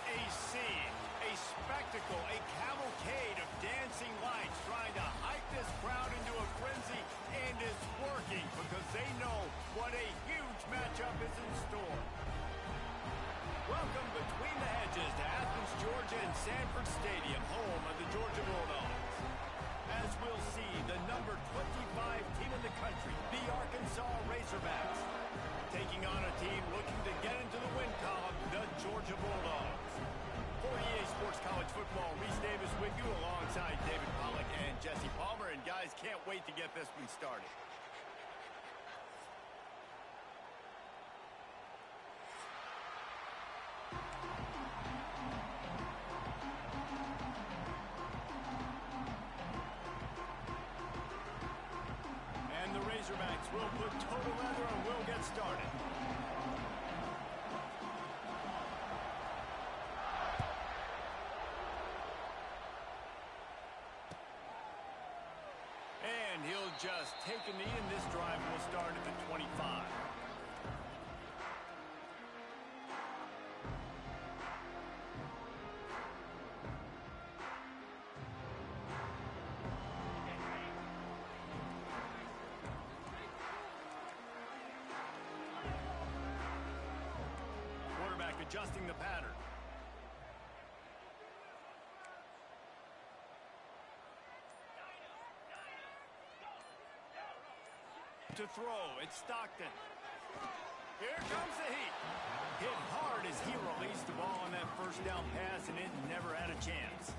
a scene, a spectacle, a cavalcade of dancing lights trying to hype this crowd into a frenzy, and it's working because they know what a huge matchup is in store. Welcome between the hedges to Athens, Georgia and Sanford Stadium, home of the Georgia Bulldogs. As we'll see, the number 25 team in the country, the Arkansas Razorbacks, taking on a team looking to get into the win column, the Georgia Bulldogs. For EA Sports College Football, Reese Davis with you alongside David Pollack and Jesse Palmer. And guys, can't wait to get this one started. And the Razorbacks will put total leather and will get started. And he'll just take a knee, and this drive will start at the 25. Quarterback adjusting the pattern. To throw, it's Stockton. Here comes the heat. Hit hard as he released the ball on that first down pass, and it never had a chance.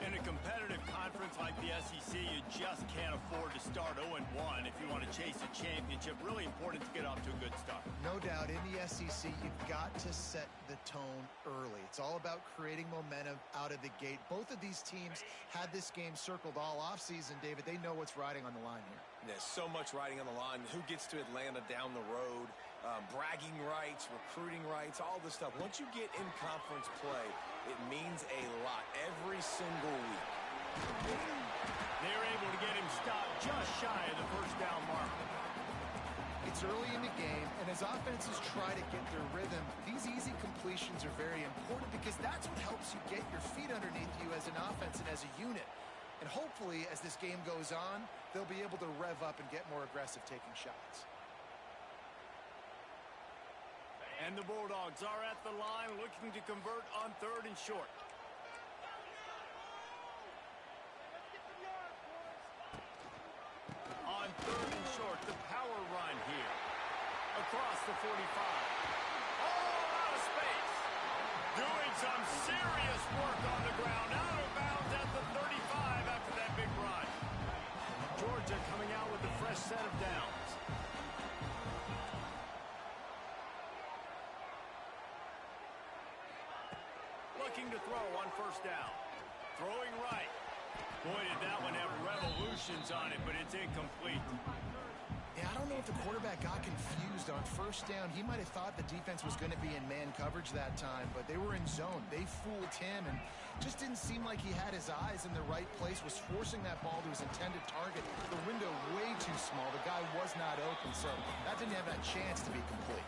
In a competitive conference like the SEC, you just can't afford to start 0-1 if you want to chase a championship. Really important to get off to a good start. No doubt, in the SEC, you've got to set the tone early. It's all about creating momentum out of the gate. Both of these teams had this game circled all offseason, David. They know what's riding on the line here. There's so much riding on the line. Who gets to Atlanta down the road? Bragging rights, recruiting rights, all this stuff. Once you get in conference play, it means a lot every single week. They're able to get him stopped just shy of the first down mark. It's early in the game, and as offenses try to get their rhythm, these easy completions are very important because that's what helps you get your feet underneath you as an offense and as a unit. And hopefully, as this game goes on, they'll be able to rev up and get more aggressive taking shots. And the Bulldogs are at the line looking to convert on 3rd and short. On 3rd and short, the power run here. Across the 45. Oh, out of space. Doing some serious work on the ground. Out of bounds at the 35 after that big run. Georgia coming out with a fresh set of downs. Looking to throw on 1st down. Throwing right. Boy, did that one have revolutions on it, but it's incomplete. Yeah, I don't know if the quarterback got confused on 1st down. He might have thought the defense was going to be in man coverage that time, but they were in zone. They fooled him and just didn't seem like he had his eyes in the right place, was forcing that ball to his intended target. The window way too small. The guy was not open, so that didn't have that chance to be complete.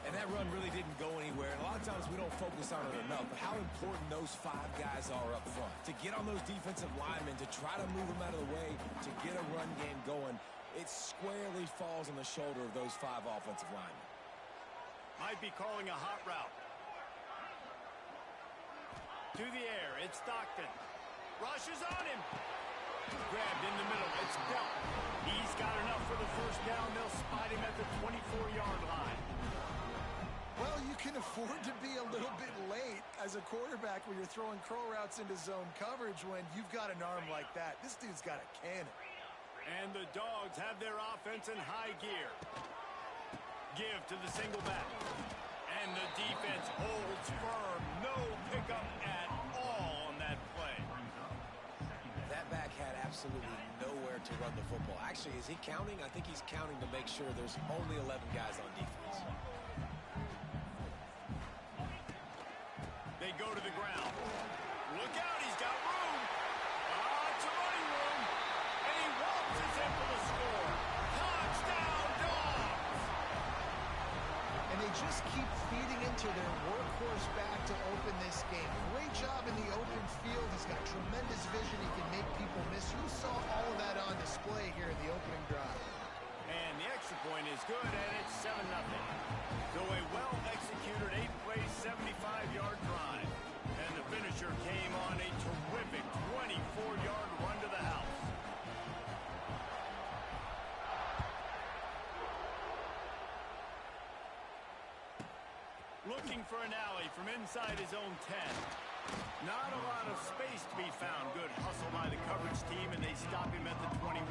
And that run really didn't go anywhere. And a lot of times we don't focus on it enough, but how important those 5 guys are up front. To get on those defensive linemen, to try to move them out of the way, to get a run game going, it squarely falls on the shoulder of those 5 offensive linemen. Might be calling a hot route. To the air, it's Stockton. Rushes on him. Grabbed in the middle, it's dealt. He's got enough for the 1st down. They'll spot him at the 24-yard line. Well, you can afford to be a little bit late as a quarterback when you're throwing crow routes into zone coverage when you've got an arm like that. This dude's got a cannon. And the Dogs have their offense in high gear. Give to the single back. And the defense holds firm. No pickup at all on that play. That back had absolutely nowhere to run the football. Actually, is he counting? I think he's counting to make sure there's only 11 guys on defense. They go to the ground. Look out, he's got room. It's a running room. And he waltzes in for the score. Touchdown, Dogs! And they just keep feeding into their workhorse back to open this for an alley from inside his own 10. Not a lot of space to be found. Good hustle by the coverage team, and they stop him at the 21.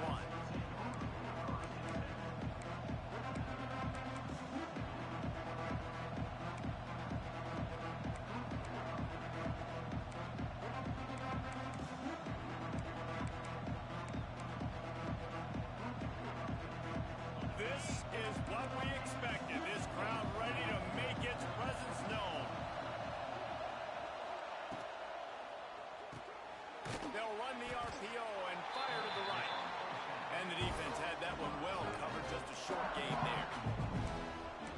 This is what we expected. This crowd ready to make its presence known. They'll run the RPO and fire to the right. And the defense had that one well covered. Just a short gain there.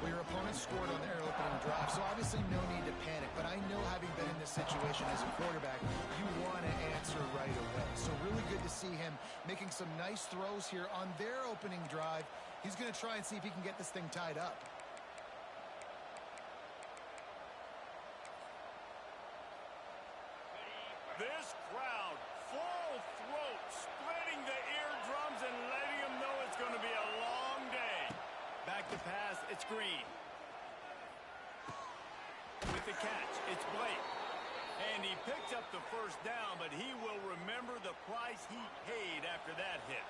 Well, your opponent scored on their opening drive, so obviously no need to panic. But I know, having been in this situation as a quarterback, you want to answer right away. So really good to see him making some nice throws here on their opening drive. He's going to try and see if he can get this thing tied up. This crowd, full throat, splitting the eardrums and letting them know it's going to be a long day. Back to pass, it's Green. With the catch, it's Blake. And he picked up the first down, but he will remember the price he paid after that hit.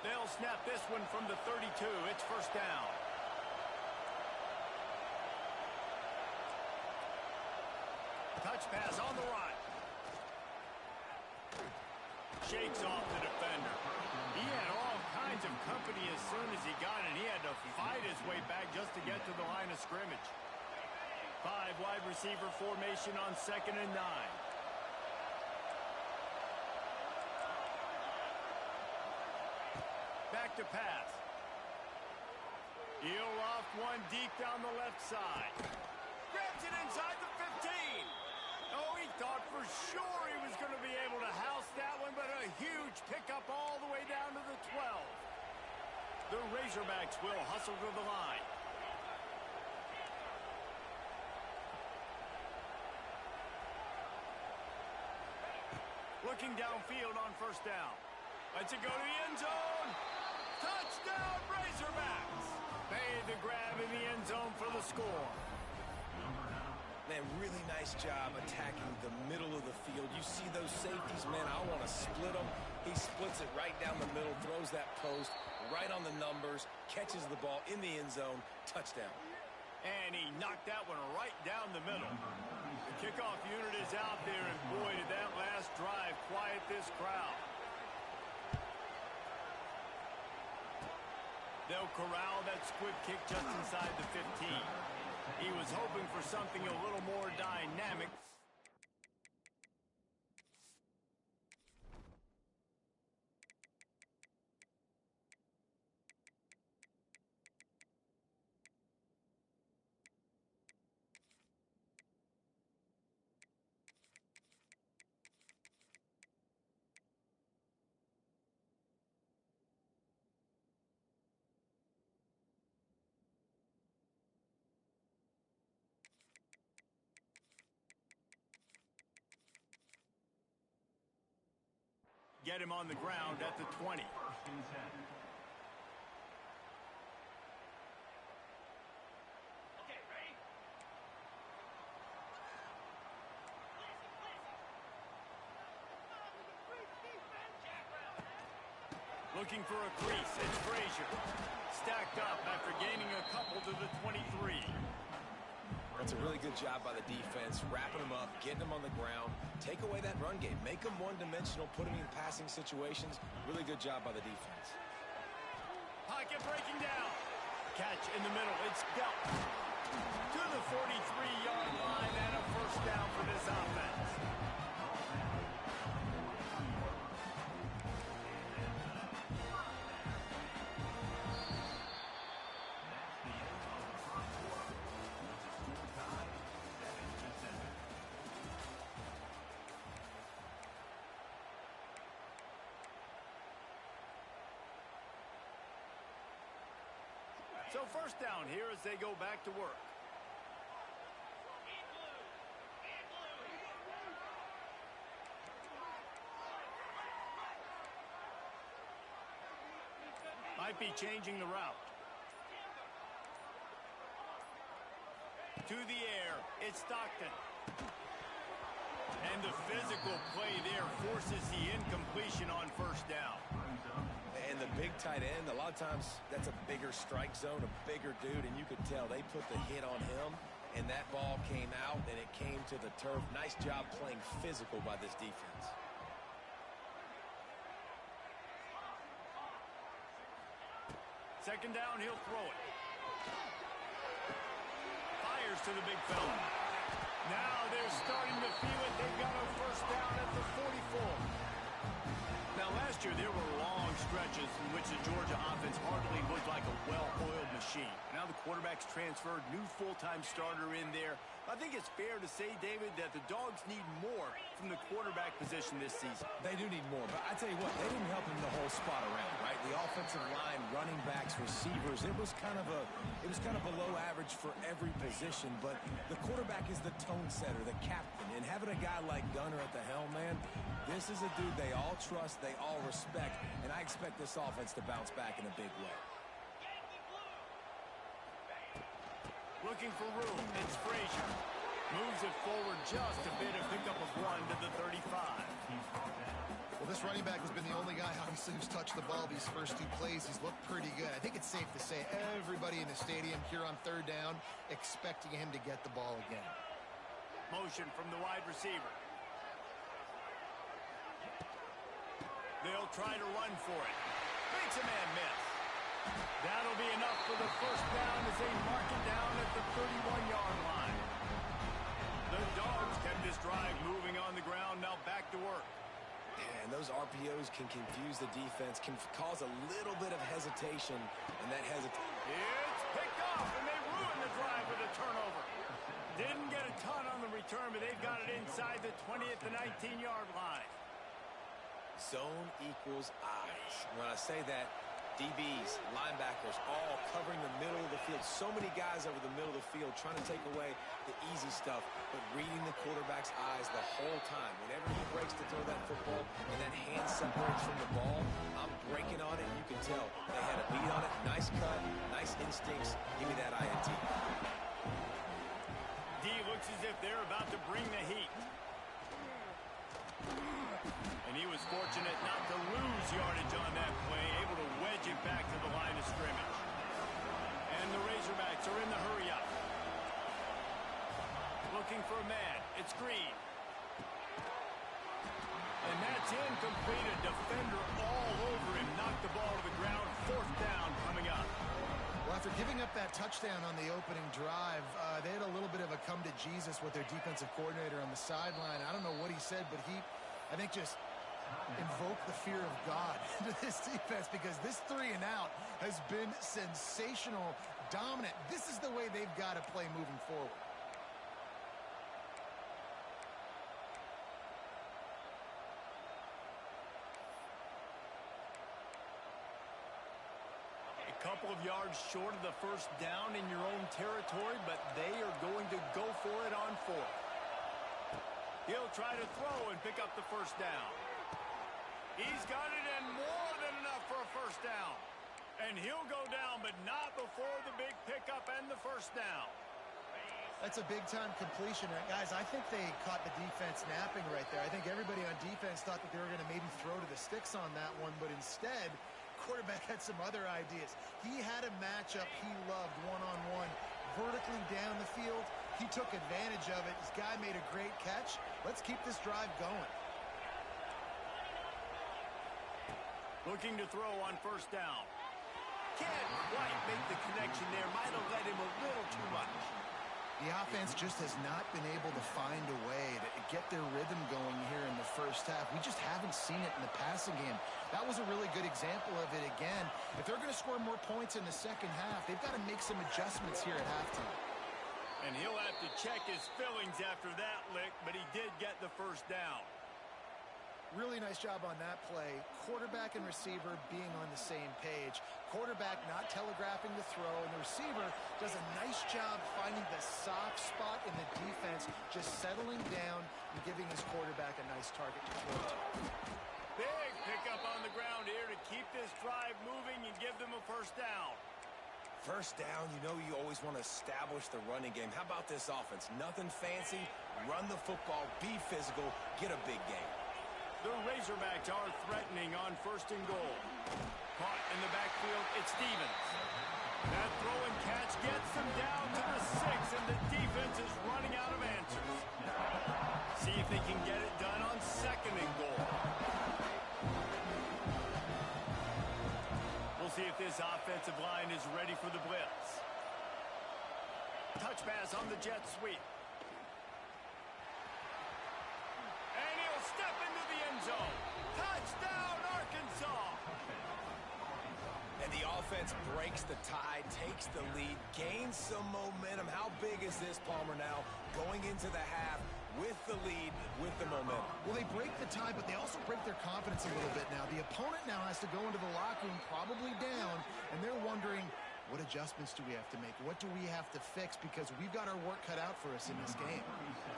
They'll snap this one from the 32. It's first down. Touch pass on the right. Shakes off the defender. He had all kinds of company as soon as he got it. He had to fight his way back just to get to the line of scrimmage. 5 wide receiver formation on 2nd and 9. Back to pass. He'll loft one deep down the left side. Grabs it inside the 15. Oh, he thought for sure he was going to be able to house that one, but a huge pickup all the way down to the 12. The Razorbacks will hustle to the line. Looking downfield on first down. Lets it go to the end zone. Touchdown, Razorbacks. Made the grab in the end zone for the score. Man, really nice job attacking the middle of the field. You see those safeties, man, I want to split them. He splits it right down the middle, throws that post right on the numbers, catches the ball in the end zone, touchdown. And he knocked that one right down the middle. The kickoff unit is out there, and boy, did that last drive quiet this crowd. They'll corral that squib kick just inside the 15. He was hoping for something a little more dynamic. Get him on the ground at the 20. Looking for a crease, it's Frazier. Stacked up after gaining a couple to the 23. That's a really good job by the defense, wrapping them up, getting them on the ground, take away that run game, make them one-dimensional, put them in passing situations. Really good job by the defense. Pocket breaking down. Catch in the middle. It's dealt to the 43-yard line and a first down for this offense. So first down here as they go back to work. Might be changing the route. To the air, it's Stockton. And the physical play there forces the incompletion on first down. And the big tight end, a lot of times that's a bigger strike zone, a bigger dude, and you could tell they put the hit on him, and that ball came out, and it came to the turf. Nice job playing physical by this defense. Second down, he'll throw it. Fires to the big fella. Now they're starting to feel it. They've got a first down at the 44. Now, last year, there were long stretches in which the Georgia offense hardly looked like a well-oiled machine. Now the quarterback's transferred, new full-time starter in there. I think it's fair to say, David, that the Dogs need more from the quarterback position this season. They do need more, but I tell you what, they didn't help him the whole spot around, right? The offensive line, running backs, receivers, it was kind of below average for every position, but the quarterback is the tone setter, the captain, and having a guy like Gunner at the helm, man, this is a dude they all trust, they all respect, and I expect this offense to bounce back in a big way. Looking for room, it's Frazier. Moves it forward just a bit, a pickup of 1 to the 35. Well, this running back has been the only guy, obviously, who's touched the ball these first two plays. He's looked pretty good. I think it's safe to say everybody in the stadium here on third down expecting him to get the ball again. Motion from the wide receiver. They'll try to run for it. Makes a man miss. That'll be enough for the first down as they mark it down at the 31-yard line. The Dogs kept this drive moving on the ground, now back to work. And those RPOs can confuse the defense, can cause a little bit of hesitation, and that It's picked off, and they ruin the drive with a turnover. Didn't get a ton on the return, but they've got it inside the 20 at the 19-yard line. Zone equals eyes. When I say that, DBs, linebackers, all covering the middle of the field. So many guys over the middle of the field trying to take away the easy stuff, but reading the quarterback's eyes the whole time. Whenever he breaks to throw that football and that hand separates from the ball, I'm breaking on it. You can tell they had a beat on it. Nice cut, nice instincts. Give me that INT. D looks as if they're about to bring the heat. And he was fortunate not to lose yardage on that play, able to wedge it back to the line of scrimmage. And the Razorbacks are in the hurry-up. Looking for a man. It's Green. And that's incomplete. A defender all over him. Knocked the ball to the ground. Fourth down coming up. Well, after giving up that touchdown on the opening drive, they had a little bit of a come-to-Jesus with their defensive coordinator on the sideline. I don't know what he said, but he, I think, just invoked the fear of God into this defense, because this 3-and-out has been sensational, dominant. This is the way they've got to play moving forward. A couple of yards short of the first down in your own territory, but they are going to go for it on fourth. He'll try to throw and pick up the first down. He's got it, and more than enough for a first down. And he'll go down, but not before the big pickup and the first down. That's a big-time completion. Guys, I think they caught the defense napping right there. I think everybody on defense thought that they were going to maybe throw to the sticks on that one, but instead, quarterback had some other ideas. He had a matchup he loved, one-on-one, vertically down the field. He took advantage of it. This guy made a great catch. Let's keep this drive going. Looking to throw on first down. Can't quite make the connection there. Might have led him a little too much. The offense just has not been able to find a way to get their rhythm going here in the first half. We just haven't seen it in the passing game. That was a really good example of it again. If they're going to score more points in the second half, they've got to make some adjustments here at halftime. And he'll have to check his fillings after that lick, but he did get the first down. Really nice job on that play. Quarterback and receiver being on the same page. Quarterback not telegraphing the throw, and the receiver does a nice job finding the soft spot in the defense, just settling down and giving his quarterback a nice target to throw to. Big pickup on the ground here to keep this drive moving and give them a first down. First down, you know you always want to establish the running game. How about this offense? Nothing fancy. Run the football, be physical, get a big gain. The Razorbacks are threatening on 1st and goal. Caught in the backfield, it's Stevens. That throw and catch gets them down to the 6, and the defense is running out of answers. See if they can get it done on 2nd and goal. We'll see if this offensive line is ready for the blitz. Touch pass on the jet sweep. And he'll step into the end zone. Touchdown, Arkansas! And the offense breaks the tie, takes the lead, gains some momentum. How big is this, Palmer, now? Going into the half with the lead, with the momentum. Well, they break the tie, but they also break their confidence a little bit now. The opponent now has to go into the locker room probably down, and they're wondering, what adjustments do we have to make? What do we have to fix? Because we've got our work cut out for us in this game.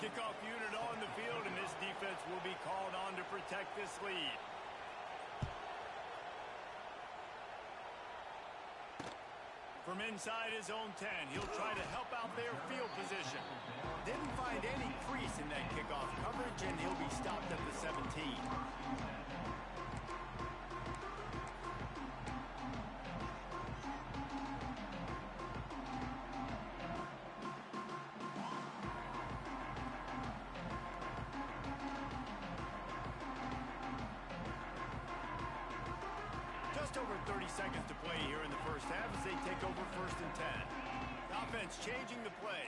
Kickoff unit on the field, and this defense will be called on to protect this lead. From inside his own 10, he'll try to help out their field position. Didn't find any crease in that kickoff coverage, and he'll be stopped at the 17. Just over 30 seconds to play here in the first half as they take over 1st and 10. Offense changing the play.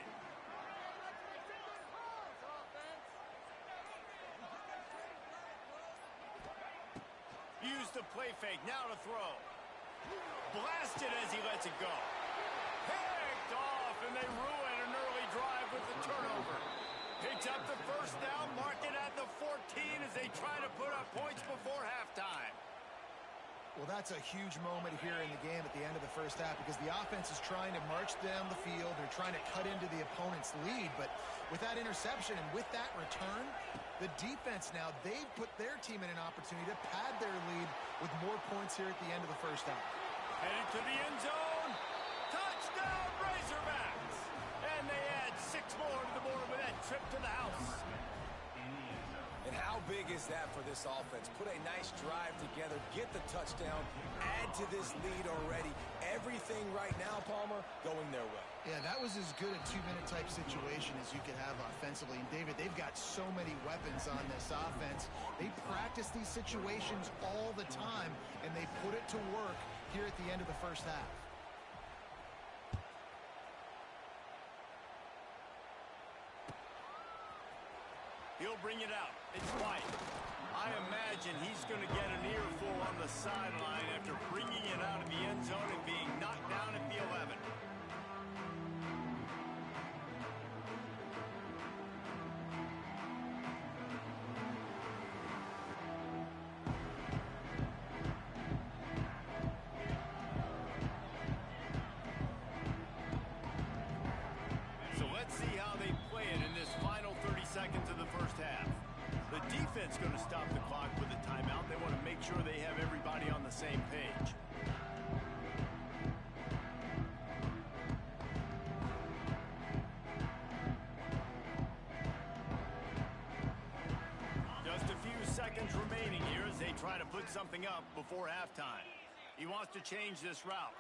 Use the play fake, now to throw. Blasted as he lets it go. Picked off, and they ruin an early drive with the turnover. Picks up the 1st down, mark it at the 14 as they try to put up points before halftime. Well, that's a huge moment here in the game at the end of the first half because the offense is trying to march down the field. They're trying to cut into the opponent's lead, but with that interception and with that return, the defense now, they've put their team in an opportunity to pad their lead with more points here at the end of the first half. Headed to the end zone. Touchdown, Razorbacks! And they add 6 more to the board with that trip to the house. And how big is that for this offense? Put a nice drive together, get the touchdown, add to this lead already. Everything right now, Palmer, going their way. Yeah, that was as good a 2-minute type situation as you could have offensively. And David, they've got so many weapons on this offense. They practice these situations all the time, and they put it to work here at the end of the first half. He'll bring it out. It's White. I imagine he's going to get an earful on the sideline after bringing it out of the end zone and being knocked down at the 11. So let's see how they play it in this final 30 seconds of the first half. The defense going to stop the clock with a timeout. They want to make sure they have everybody on the same page. Just a few seconds remaining here as they try to put something up before halftime. He wants to change this route.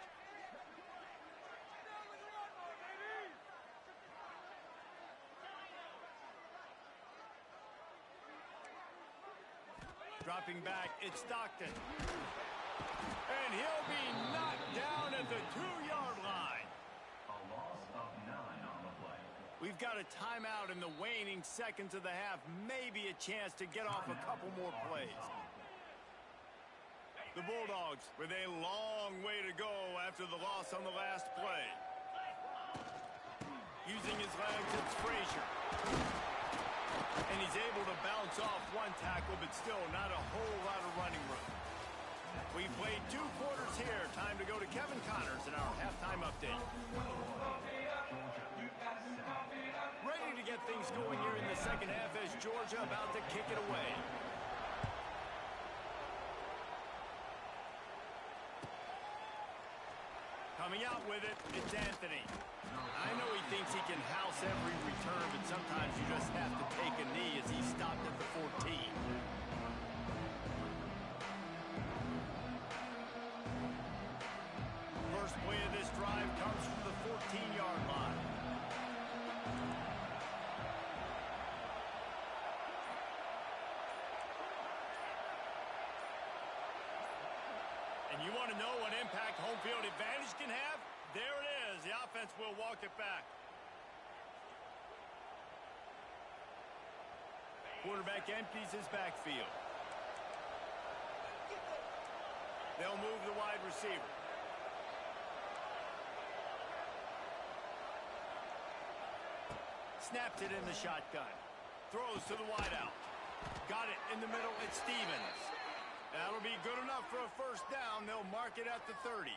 Dropping back, it's Stockton. And he'll be knocked down at the 2-yard line. A loss of 9 on the play. We've got a timeout in the waning seconds of the half. Maybe a chance to get off a couple more plays. The Bulldogs with a long way to go after the loss on the last play. Using his legs, it's Frazier. And he's able to bounce off one tackle, but still not a whole lot of running room. We've played 2 quarters here. Time to go to Kevin Connors in our halftime update. Ready to get things going here in the second half as Georgia about to kick it away. Coming out with it, it's Anthony. I know he thinks he can house every return, but sometimes you just have to take a knee as he stopped at the 14. First play of this drive comes from the 14-yard line. And you want to know what impact home field advantage can have? There it is. The offense will walk it back. Quarterback empties his backfield. They'll move the wide receiver. Snaps it in the shotgun. Throws to the wideout. Got it in the middle. It's Stevens. That'll be good enough for a first down. They'll mark it at the 30.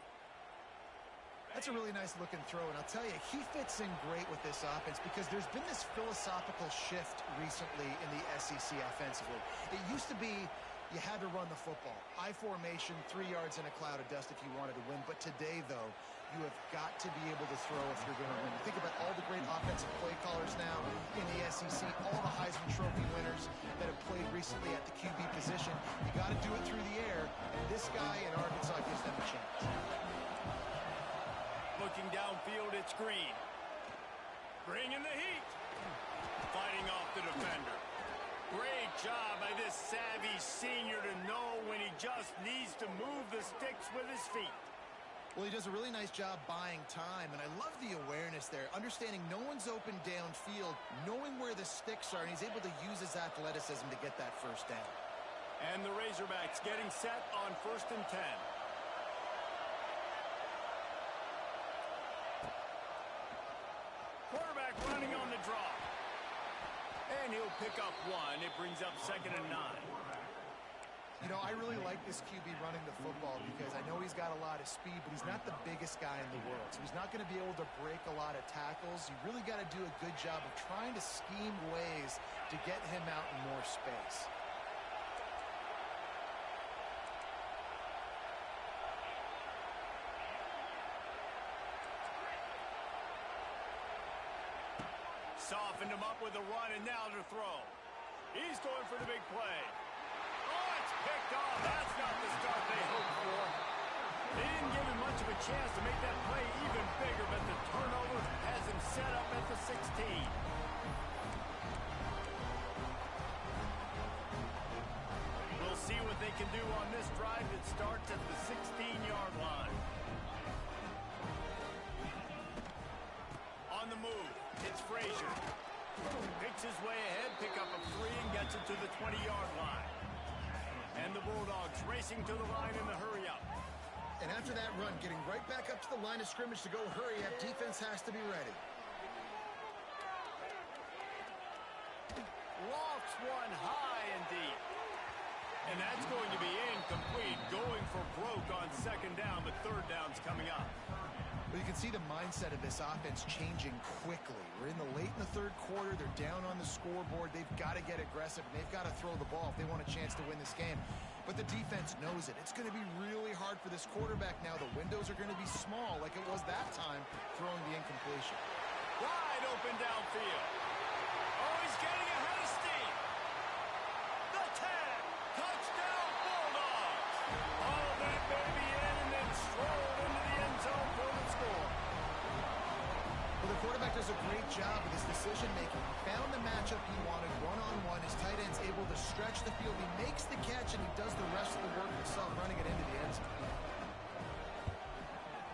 That's a really nice looking throw, and I'll tell you, he fits in great with this offense because there's been this philosophical shift recently in the SEC offensively. It used to be you had to run the football. I formation, 3 yards in a cloud of dust if you wanted to win. But today, though, you have got to be able to throw if you're going to win. You think about all the great offensive play callers now in the SEC, all the Heisman Trophy winners that have played recently at the QB position. You got to do it through the air, and this guy in Arkansas gives them a chance. Looking downfield, it's Green. Bringing the heat. Fighting off the defender. Great job by this savvy senior to know when he just needs to move the sticks with his feet. Well, he does a really nice job buying time, and I love the awareness there, understanding no one's open downfield, knowing where the sticks are, and he's able to use his athleticism to get that first down. And the Razorbacks getting set on 1st and 10. Quarterback running on the draw. And he'll pick up 1. It brings up 2nd and 9. You know, I really like this QB running the football because I know he's got a lot of speed, but he's not the biggest guy in the world. So he's not going to be able to break a lot of tackles. You really got to do a good job of trying to scheme ways to get him out in more space. Softened him up with a run, and now to throw. He's going for the big play. Oh, it's picked off. That's not the start they hoped for. They didn't give him much of a chance to make that play even bigger, but the turnover has him set up at the 16. We'll see what they can do on this drive that starts at the 16-yard line. On the move. It's Frazier. Picks his way ahead, pick up a 3, and gets it to the 20-yard line. And the Bulldogs racing to the line in the hurry-up. And after that run, getting right back up to the line of scrimmage to go hurry-up, defense has to be ready. Lofts one high and deep. And that's going to be incomplete, going for broke on 2nd down, but 3rd down's coming up. Well, you can see the mindset of this offense changing quickly. We're in the late in the 3rd quarter. They're down on the scoreboard. They've got to get aggressive, and they've got to throw the ball if they want a chance to win this game. But the defense knows it. It's going to be really hard for this quarterback now. The windows are going to be small like it was that time throwing the incompletion. Wide open downfield. Oh, he's getting ahead of steam. The tag. Touchdown, Bulldogs. Oh, that baby in and then strolled into the end zone for the score. Well, the quarterback does a great job with his decision-making. He found the matchup he wanted, one-on-one. His tight end's able to stretch the field. He makes the catch, and he does the rest of the work himself, running it into the end zone.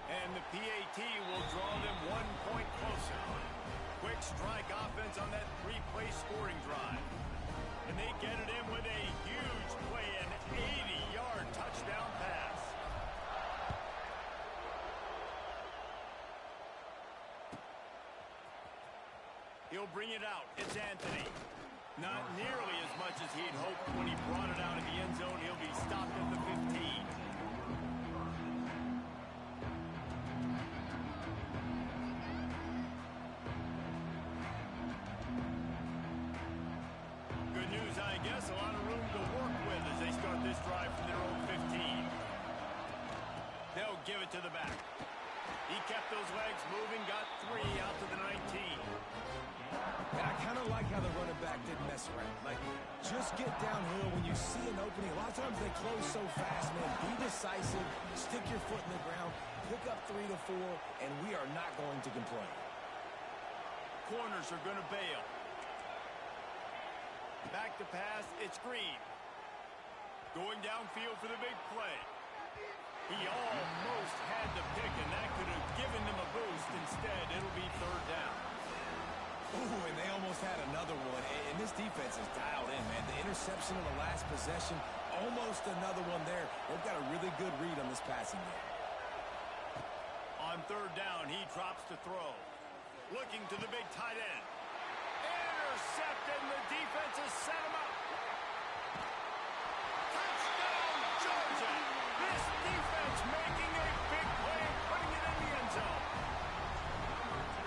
And the PAT will draw them 1 point closer. Quick strike offense on that 3-play scoring drive. And they get it in with a huge play, an 80-yard touchdown pass. He'll bring it out. It's Anthony. Not nearly as much as he'd hoped when he brought it out of the end zone. He'll be stopped at the 15. Good news, I guess. A lot of room to work with as they start this drive from their own 15. They'll give it to the back. He kept those legs moving, got 3 out to the 19. And I kind of like how the running back didn't mess around. Like, just get downhill when you see an opening. A lot of times they close so fast, man. Be decisive, stick your foot in the ground, pick up 3 to 4, and we are not going to complain. Corners are going to bail. Back to pass, it's Green. Going downfield for the big play. He almost had the pick, and that could have given them a boost. Instead, it'll be 3rd down. Ooh, and they almost had another one. And this defense is dialed in, man. The interception on the last possession, almost another one there. They've got a really good read on this passing game. On 3rd down, he drops to throw. Looking to the big tight end. Intercepted, and the defense has set him up. Touchdown, Georgia! This defense making a big play and putting it in the end zone.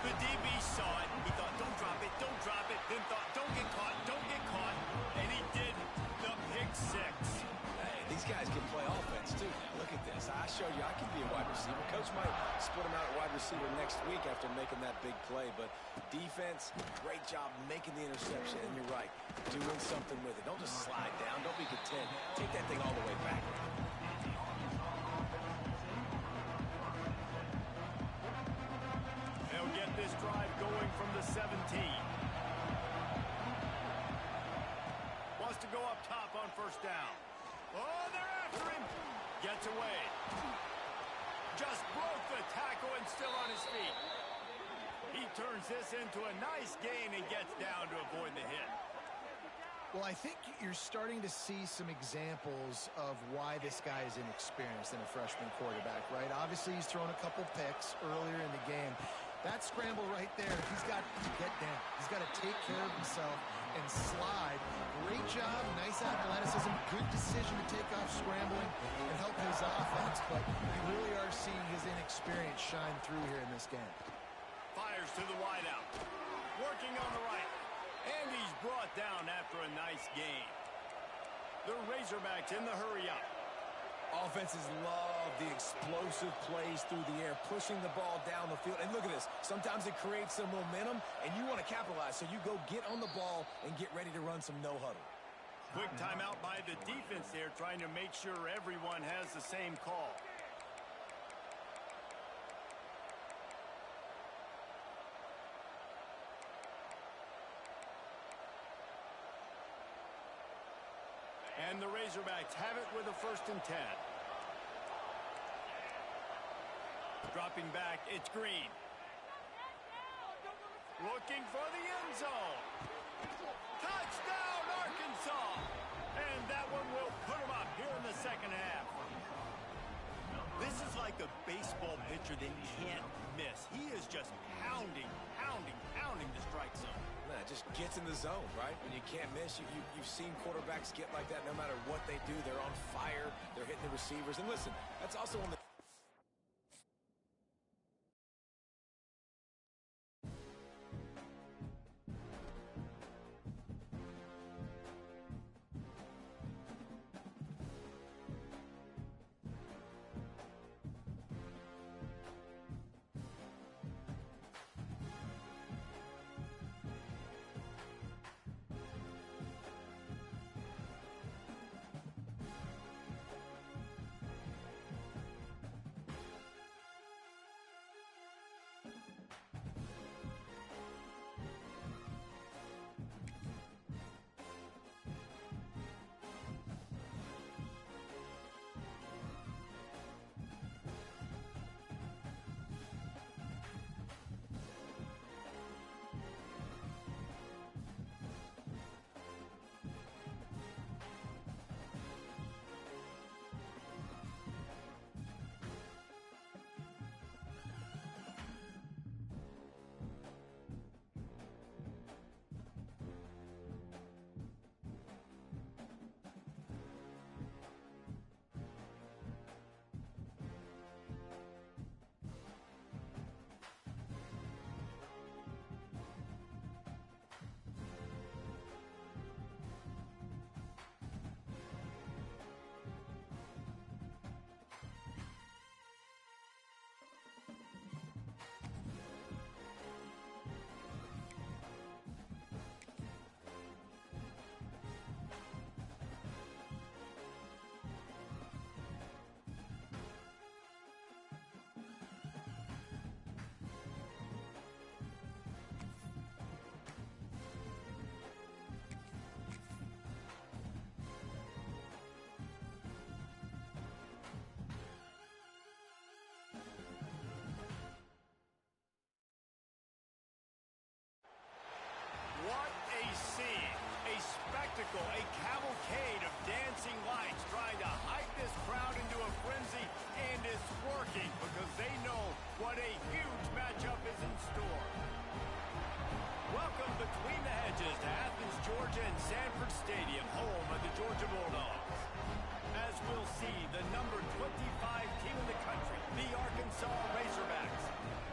The DB saw it. He thought, don't drop it, don't drop it. Then thought, don't get caught, don't get caught. And he did the pick 6. Hey, these guys can play offense, too. Now, look at this. I showed you I can be a wide receiver. Coach might split him out at wide receiver next week after making that big play. But defense, great job making the interception. And you're right, doing something with it. Don't just slide down. Don't be content. Take that thing all the way back. They'll get this drive going from the 17. Wants to go up top on 1st down. Oh, they're after him. Gets away. Just broke the tackle and still on his feet. He turns this into a nice gain and gets down to avoid the hit. Well, I think you're starting to see some examples of why this guy is inexperienced in a freshman quarterback, right? Obviously, he's thrown a couple picks earlier in the game. That scramble right there, he's got to get down. He's got to take care of himself and slide. Great job, nice athleticism, good decision to take off scrambling and help his offense, but you really are seeing his inexperience shine through here in this game. Fires to the wideout. Working on the right. And he's brought down after a nice gain. The Razorbacks in the hurry-up. Offenses love the explosive plays through the air, pushing the ball down the field. And look at this. Sometimes it creates some momentum, and you want to capitalize. So you go get on the ball and get ready to run some no-huddle. Quick timeout by the defense there, trying to make sure everyone has the same call. And the Razorbacks have it with a 1st and 10. Dropping back, it's Green. Looking for the end zone. Touchdown, Arkansas! And that one will put them up here in the 2nd half. This is like a baseball pitcher that can't miss. He is just pounding the strike zone. Nah, just gets in the zone, right? When you can't miss, you've seen quarterbacks get like that no matter what they do. They're on fire. They're hitting the receivers. And listen, that's also on the spectacle, a cavalcade of dancing lights trying to hype this crowd into a frenzy, and it's working because they know what a huge matchup is in store. Welcome between the hedges to Athens, Georgia and Sanford Stadium, home of the Georgia Bulldogs. As we'll see, the number 25 team in the country, the Arkansas Razorbacks,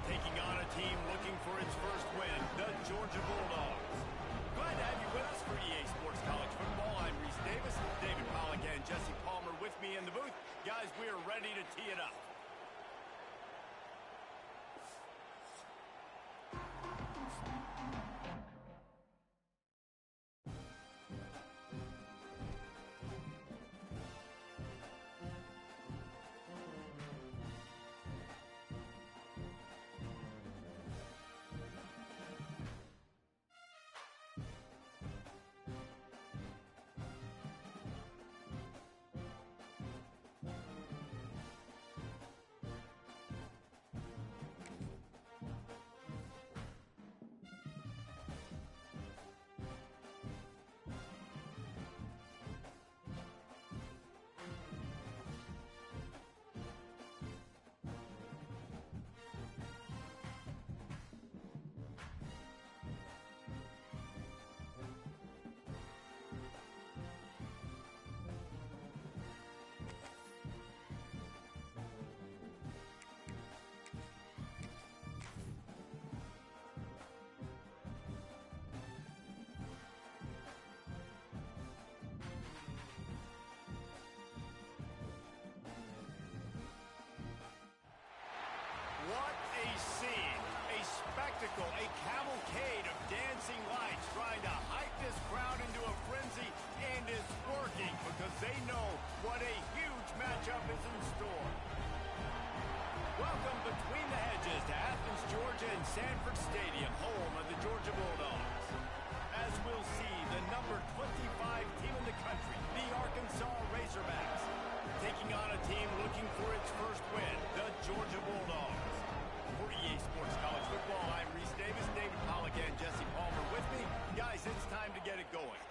taking on a team looking for its first win, the Georgia Bulldogs. Glad to have you with us for EA Sports College Football. I'm Reese Davis, David Pollack and Jesse Palmer with me in the booth. Guys, we are ready to tee it up. What a scene, a spectacle, a cavalcade of dancing lights trying to hype this crowd into a frenzy, and it's working because they know what a huge matchup is in store. Welcome between the hedges to Athens, Georgia and Sanford Stadium, home of the Georgia Bulldogs. As we'll see, the number 25 team in the country, the Arkansas Razorbacks, taking on a team looking for its first win, the Georgia Bulldogs. For EA Sports College Football, I'm Reese Davis, David Pollack and Jesse Palmer with me. Guys, it's time to get it going.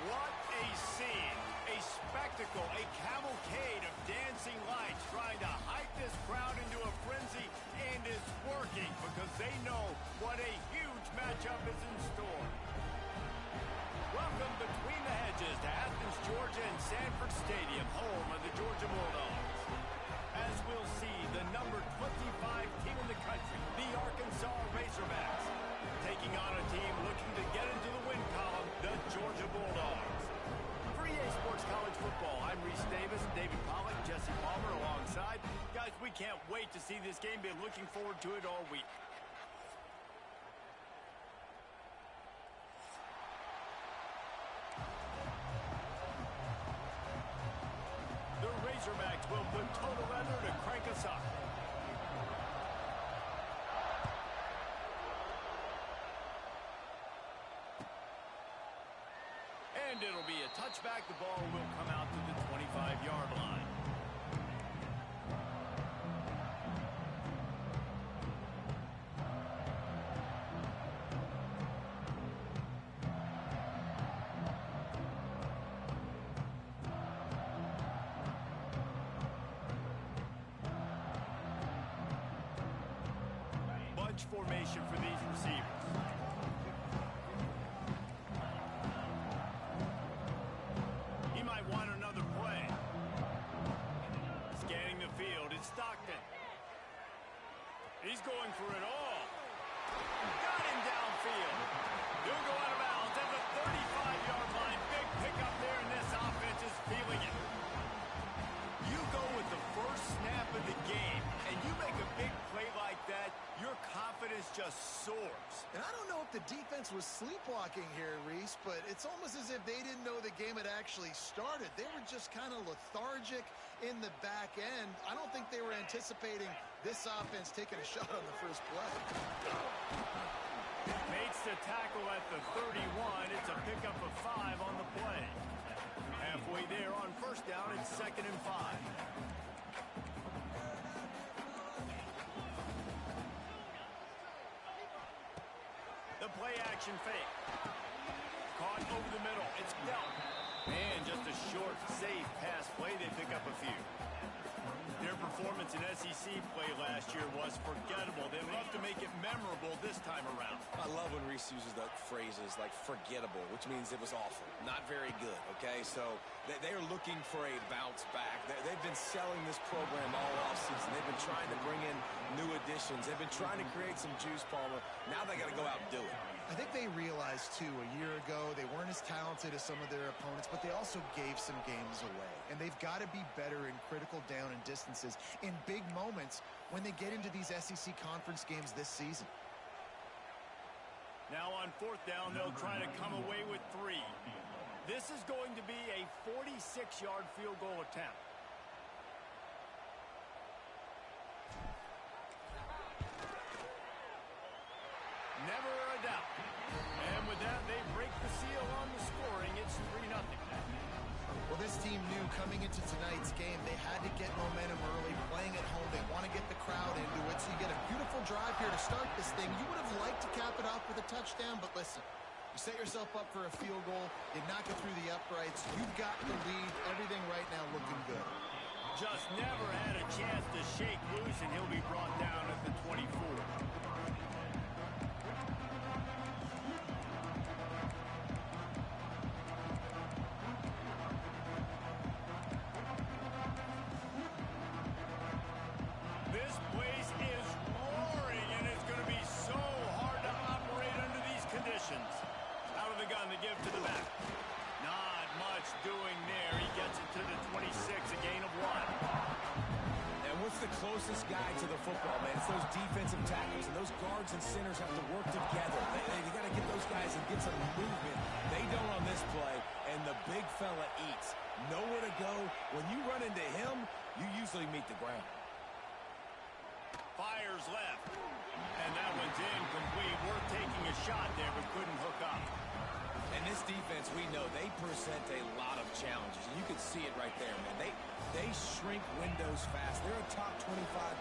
What a scene, a spectacle, a cavalcade of dancing lights trying to hype this crowd into a frenzy, and it's working because they know what a huge matchup is in store. Welcome between the hedges to Athens, Georgia and Sanford Stadium, home of the Georgia Bulldogs. As we'll see, the number 25 team in the country, the Arkansas Razorbacks, taking on a team looking to this game. Been looking forward to it all week. The Razorbacks will put total leather to crank us up. And it'll be a touchback. The ball will come out to the 25-yard line. Bunch formation for these receivers. He's going for it all. Got him downfield. He'll go out of bounds at the 35-yard line. Big pickup there, and this offense is feeling it. You go with the first snap of the game, and you make a big play like that, your confidence just soars. And I don't know if the defense was sleepwalking here, Reese, but it's almost as if they didn't know the game had actually started. They were just kind of lethargic in the back end. I don't think they were anticipating this offense taking a shot on the first play. Makes the tackle at the 31. It's a pickup of 5 on the play. Halfway there on first down, it's 2nd and 5. The play action fake. Caught over the middle. It's dealt. And just a short, safe pass play. They pick up a few. Their performance in SEC play last year was forgettable. They'd love to make it memorable this time around. I love when Reese uses the phrases like forgettable, which means it was awful, not very good, okay? So they are looking for a bounce back. They've been selling this program all offseason. They've been trying to bring in new additions. They've been trying to create some juice, Palmer. Now they got to go out and do it. I think they realized, too, a year ago they weren't as talented as some of their opponents, but they also gave some games away. And they've got to be better in critical down and distances in big moments when they get into these SEC conference games this season. Now on 4th down, they'll try to come away with 3. This is going to be a 46-yard field goal attempt. Never a doubt. And with that, they break the seal on the scoring. It's 3-0. Well, this team knew coming into tonight's game they had to get momentum early, playing at home. They want to get the crowd into it, so you get a beautiful drive here to start this thing. You would have liked to cap it off with a touchdown, but listen, you set yourself up for a field goal, you knock it through the uprights, you've got the lead, everything right now looking good. Just never had a chance to shake loose, and he'll be brought down at the 24. Closest guy to the football, man. It's those defensive tackles, and those guards and centers have to work together. They got to get those guys and get some movement. They don't on this play, and the big fella eats. Nowhere to go. When you run into him, you usually meet the ground. Fires left, and that one's incomplete. We're taking a shot there, but couldn't hook up. And this defense, we know, they present a lot of challenges. And you can see it right there, man. They shrink windows fast. They're a top 25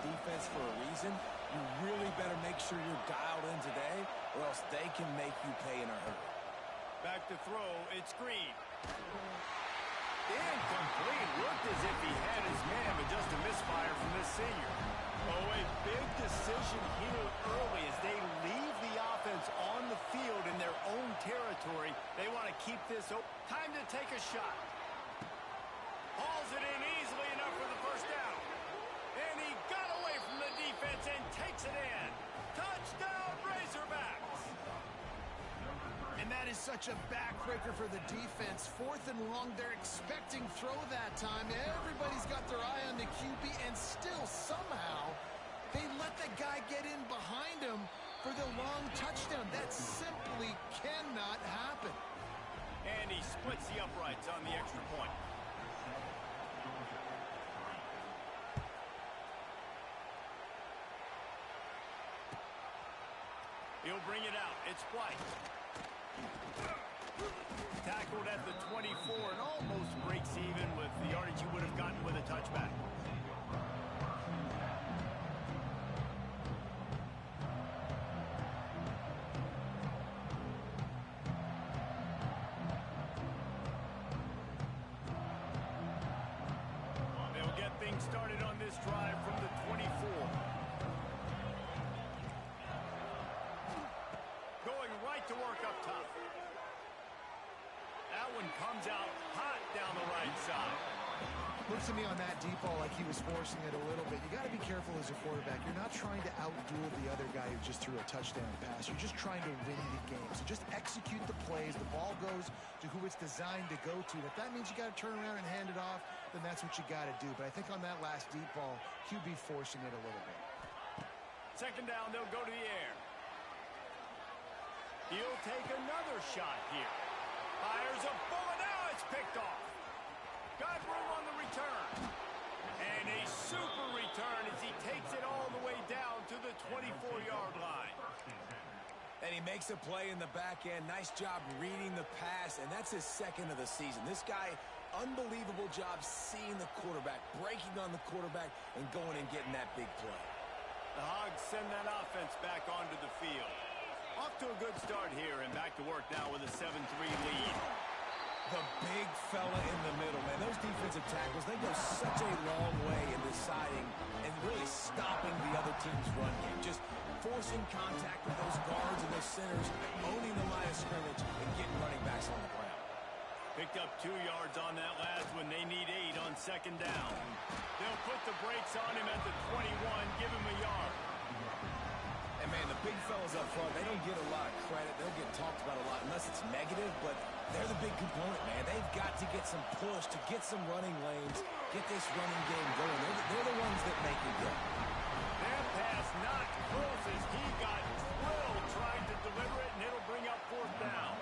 defense for a reason. You really better make sure you're dialed in today, or else they can make you pay in a hurry. Back to throw. It's Green. Incomplete. Looked as if he had his man, but just a misfire from this senior. Oh, a big decision here early as they leave the offense on the field in their own territory. They want to keep this open. Time to take a shot. Hauls it in easily enough for the first down. And he got away from the defense and takes it in. Touchdown, Razorbacks. And that is such a backbreaker for the defense. 4th and long, they're expecting throw that time. Everybody's got their eye on the QB, and still somehow They let the guy get in behind him for the long touchdown. That simply cannot happen. And he splits the uprights on the extra point. He'll bring it out. It's White. Tackled at the 24 and almost breaks even with the yardage you would have gotten with a touchback. They'll get things started on this drive from the 24. Going right to work up top. That one comes out hot down the right side. Looks to me on that deep ball like he was forcing it a little bit. You got to be careful as a quarterback. You're not trying to outduel the other guy who just threw a touchdown pass. You're just trying to win the game. So just execute the plays. The ball goes to who it's designed to go to. And if that means you got to turn around and hand it off, then that's what you got to do. But I think on that last deep ball, QB forcing it a little bit. Second down, they'll go to the air. He'll take another shot here. Fires a bullet. Now it's picked off. Got room on the return. And a super return as he takes it all the way down to the 24-yard line. And he makes a play in the back end. Nice job reading the pass, and that's his second of the season. This guy, unbelievable job seeing the quarterback, breaking on the quarterback, and going and getting that big play. The Hogs send that offense back onto the field. Off to a good start here and back to work now with a 7-3 lead. The big fella in the middle, man. Those defensive tackles, they go such a long way in deciding and really stopping the other team's run game. Just forcing contact with those guards and those centers, owning the line of scrimmage, and getting running backs on the ground. Picked up 2 yards on that last one. They need 8 on second down. They'll put the brakes on him at the 21, give him a yard. And, man, the big fellas up front, they don't get a lot of credit. They'll get talked about a lot unless it's negative, but they're the big component, man. They've got to get some push, to get some running lanes, get this running game going. They're the ones that make it go. That pass not close as he got drilled trying to deliver it, and it'll bring up fourth down.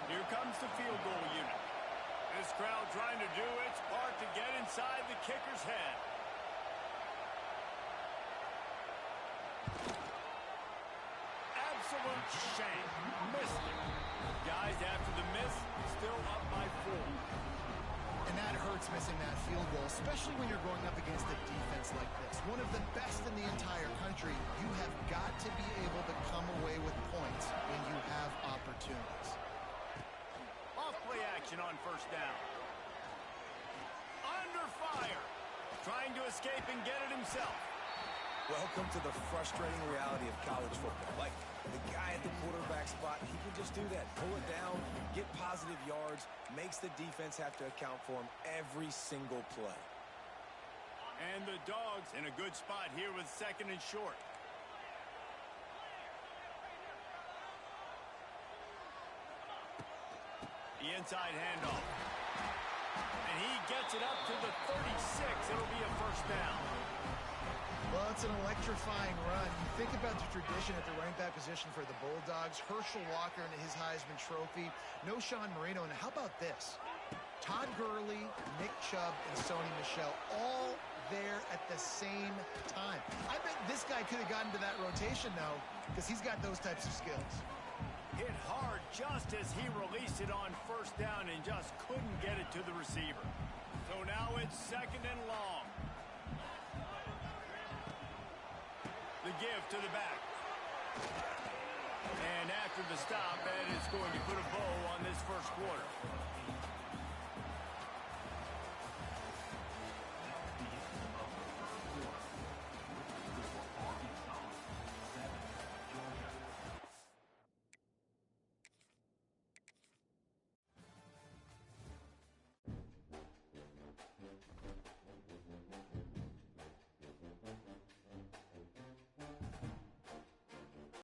Here comes the field goal unit. This crowd trying to do its part to get inside the kicker's head. Absolute shank. Missed it. Guys, after the miss, still up by 4. And that hurts missing that field goal, especially when you're going up against a defense like this. One of the best in the entire country. You have got to be able to come away with points when you have opportunities. Off-play action on first down. Under fire. Trying to escape and get it himself. Welcome to the frustrating reality of college football. Like, the guy at the quarterback spot, he can just do that. Pull it down, get positive yards, makes the defense have to account for him every single play. And the Dogs in a good spot here with second and short. The inside handoff. And he gets it up to the 36. It'll be a first down. Well, it's an electrifying run. You think about the tradition at the running back position for the Bulldogs. Herschel Walker and his Heisman Trophy. No Sean Marino. And how about this? Todd Gurley, Nick Chubb, and Sony Michel all there at the same time. I bet this guy could have gotten to that rotation now because he's got those types of skills. Hit hard just as he released it on first down and just couldn't get it to the receiver. So now it's second and long. The give to the back. And after the stop, that is going to put a bow on this first quarter.